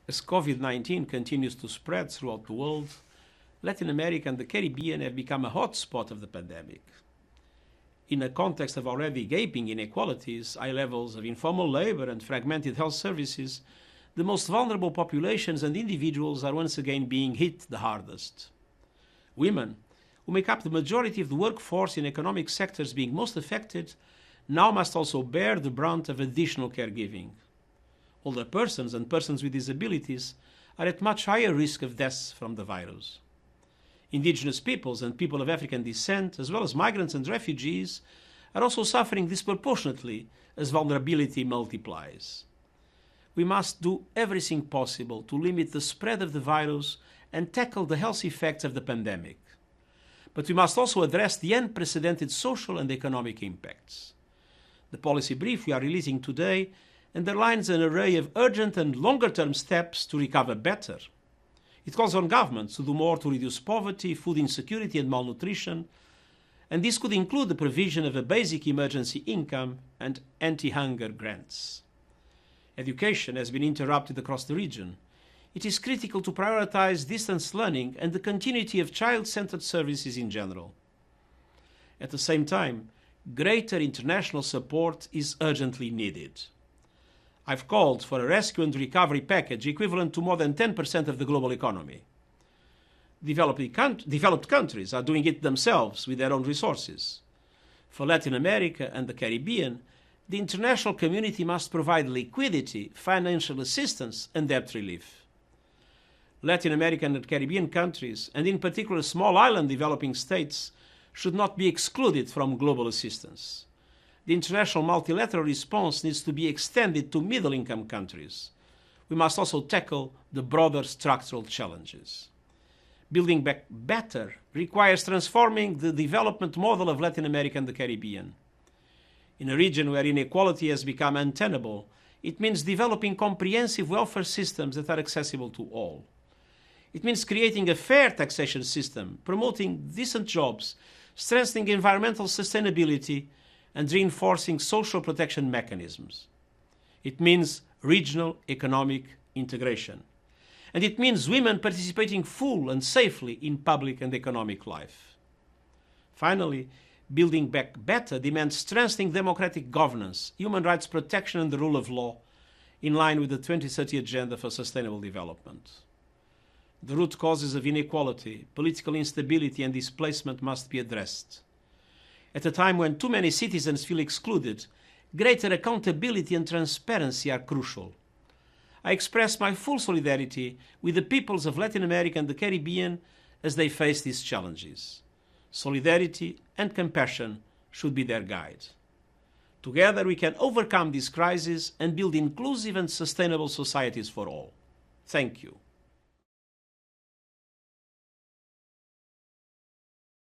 As COVID-19 continues to spread throughout the world, Latin America and the Caribbean have become a hotspot of the pandemic. In a context of already gaping inequalities, high levels of informal labor and fragmented health services, the most vulnerable populations and individuals are once again being hit the hardest. Women, who make up the majority of the workforce in economic sectors being most affected, now must also bear the brunt of additional caregiving. Older persons and persons with disabilities are at much higher risk of deaths from the virus. Indigenous peoples and people of African descent, as well as migrants and refugees, are also suffering disproportionately as vulnerability multiplies. We must do everything possible to limit the spread of the virus and tackle the health effects of the pandemic. But we must also address the unprecedented social and economic impacts. The policy brief we are releasing today underlines an array of urgent and longer-term steps to recover better. It calls on governments to do more to reduce poverty, food insecurity and malnutrition, and this could include the provision of a basic emergency income and anti-hunger grants. Education has been interrupted across the region. It is critical to prioritize distance learning and the continuity of child-centered services in general. At the same time, greater international support is urgently needed. I've called for a rescue and recovery package equivalent to more than 10% of the global economy. Developed countries are doing it themselves with their own resources. For Latin America and the Caribbean, the international community must provide liquidity, financial assistance, and debt relief. Latin American and Caribbean countries, and in particular small island developing states, should not be excluded from global assistance. The international multilateral response needs to be extended to middle-income countries. We must also tackle the broader structural challenges. Building back better requires transforming the development model of Latin America and the Caribbean. In a region where inequality has become untenable, it means developing comprehensive welfare systems that are accessible to all. It means creating a fair taxation system, promoting decent jobs, strengthening environmental sustainability, and reinforcing social protection mechanisms. It means regional economic integration. And it means women participating full and safely in public and economic life. Finally, building back better demands strengthening democratic governance, human rights protection and the rule of law, in line with the 2030 Agenda for Sustainable Development. The root causes of inequality, political instability and displacement must be addressed. At a time when too many citizens feel excluded, greater accountability and transparency are crucial. I express my full solidarity with the peoples of Latin America and the Caribbean as they face these challenges. Solidarity and compassion should be their guide. Together we can overcome this crisis and build inclusive and sustainable societies for all. Thank you.